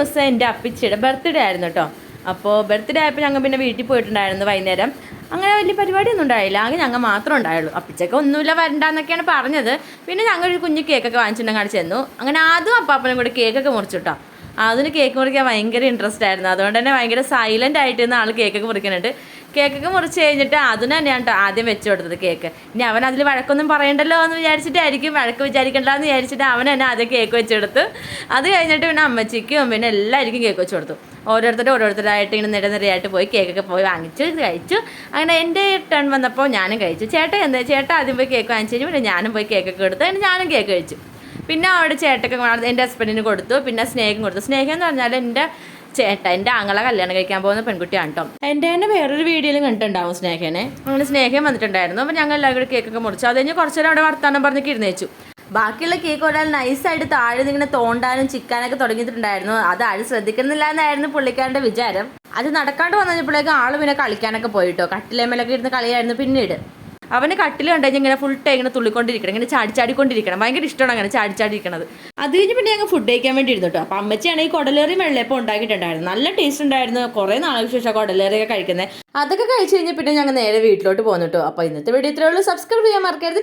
ദിവസം എൻ്റെ അപ്പിച്ചിയുടെ ബർത്ത്ഡേ ആയിരുന്നു കേട്ടോ. അപ്പോൾ ബർത്ത്ഡേ ആയപ്പോൾ ഞങ്ങൾ പിന്നെ വീട്ടിൽ പോയിട്ടുണ്ടായിരുന്നു വൈകുന്നേരം. അങ്ങനെ വലിയ പരിപാടിയൊന്നും ഉണ്ടായില്ല, ആകെ ഞങ്ങൾ മാത്രമേ ഉണ്ടായുള്ളൂ. അപ്പിച്ചൊക്കെ ഒന്നുമില്ല വരണ്ടെന്നൊക്കെയാണ് പറഞ്ഞത്. പിന്നെ ഞങ്ങളൊരു കുഞ്ഞ് കേക്കൊക്കെ വാങ്ങിച്ചിട്ടുണ്ടെങ്കിൽ അവിടെ ചെന്നു. അങ്ങനെ അതും അപ്പാപ്പനും കൂടി കേക്കൊക്കെ മുറിച്ചു കേട്ടോ. അതിന് കേക്ക് മുറിക്കാൻ ഭയങ്കര ഇൻട്രസ്റ്റ് ആയിരുന്നു. അതുകൊണ്ട് തന്നെ ഭയങ്കര സൈലൻ്റ് ആയിട്ട് ഇന്ന് ആൾ കേക്കൊക്കെ മുറിക്കുന്നുണ്ട്. കേക്കൊക്കെ മുറിച്ച് കഴിഞ്ഞിട്ട് അതിന് തന്നെയാണ് കേട്ടോ ആദ്യം വെച്ച് കൊടുത്തത് കേക്ക്. ഇനി അവൻ അതിൽ വഴക്കൊന്നും പറയണ്ടല്ലോ എന്ന് വിചാരിച്ചിട്ടായിരിക്കും, വഴക്ക് വിചാരിക്കണ്ടെന്ന് വിചാരിച്ചിട്ട് അവൻ തന്നെ ആദ്യം കേക്ക് വെച്ചെടുത്ത്. അത് കഴിഞ്ഞിട്ട് പിന്നെ അമ്മച്ചിക്കും പിന്നെ എല്ലാവർക്കും കേക്ക് വെച്ച് കൊടുത്തു. ഓരോരുത്തരായിട്ട് ഇങ്ങനെ നിരനിരയായിട്ട് പോയി കേക്കൊക്കെ പോയി വാങ്ങിച്ച് കഴിച്ചു. അങ്ങനെ എൻ്റെ ടേൺ വന്നപ്പോൾ ഞാനും കഴിച്ചു. ചേട്ടൻ ആദ്യം പോയി കേക്ക് വാങ്ങിച്ചു കഴിഞ്ഞു. പിന്നെ ഞാനും പോയി കേക്കൊക്കെ എടുത്തു. അതിന് ഞാനും കേക്ക് കഴിച്ചു. പിന്നെ അവിടെ ചേട്ടൊക്കെ എൻ്റെ ഹസ്ബൻഡിന് കൊടുത്തു. പിന്നെ സ്നേഹം കൊടുത്തു. സ്നേഹം എന്ന് പറഞ്ഞാൽ എൻ്റെ ആങ്ങളെ കല്യാണം കഴിക്കാൻ പോകുന്ന പെൺകുട്ടിയാണ് കേട്ടോ. എൻ്റെ തന്നെ വേറൊരു വീഡിയോയിലും കണ്ടിട്ടുണ്ടാവും സ്നേഹനെ. അങ്ങനെ സ്നേഹം വന്നിട്ടുണ്ടായിരുന്നു. അപ്പോൾ ഞങ്ങൾ എല്ലാവരും കൂടി കേക്കൊക്കെ മുറിച്ചു. അത് കഴിഞ്ഞ് കുറച്ച് നേരം അവിടെ വർത്താനം പറഞ്ഞൊക്കെ ഇരുന്ന് വെച്ചു. ബാക്കിയുള്ള കേക്ക് ഒരാൾ നൈസായിട്ട് താഴെ ഇങ്ങനെ തോണ്ടാനും ചിക്കാനൊക്കെ തുടങ്ങിയിട്ടുണ്ടായിരുന്നു. അത് ആരും ശ്രദ്ധിക്കുന്നില്ല എന്നായിരുന്നു പുള്ളിക്കാരൻ്റെ വിചാരം. അത് നടക്കാണ്ട് വന്നപ്പോഴേക്കും ആൾ പിന്നെ കളിക്കാനൊക്കെ പോയിട്ടോ. കട്ടിലേമേലൊക്കെ ഇരുന്ന് കളിയായിരുന്നു. പിന്നീട് അവന് കട്ടിൽ കണ്ടുകഴിഞ്ഞാൽ ഇങ്ങനെ ഫുൾ ടൈം ഇങ്ങനെ തുള്ളിക്കൊണ്ടിരിക്കണം, ഇങ്ങനെ ചാടിക്കൊണ്ടിരിക്കണം. ഭയങ്കര ഇഷ്ടമാണ് അങ്ങനെ ചാടിയിരിക്കണത്. അത് കഴിഞ്ഞ് പിന്നെ ഞങ്ങൾ ഫുഡ് കഴിക്കാൻ വേണ്ടി ഇരുന്നു കേട്ടോ. അപ്പം അമ്മച്ചിയാണ് ഈ കുടലേറി വെള്ളയപ്പം ഉണ്ടാക്കിയിട്ടുണ്ടായിരുന്നു. നല്ല ടേസ്റ്റ് ഉണ്ടായിരുന്നു. കുറേ നാളുകൾക്ക് ശേഷം കുടലേറിയൊക്കെ കഴിക്കുന്നത്. അതൊക്കെ കഴിച്ച് കഴിഞ്ഞാൽ പിന്നെ ഞങ്ങൾ നേരെ വീട്ടിലോട്ട് പോകുന്നു കേട്ടോ. അപ്പോൾ ഇന്നത്തെ വീഡിയോ ഇത്രയേ ഉള്ളൂ. സബ്സ്ക്രൈബ് ചെയ്യാൻ മറക്കരുത്.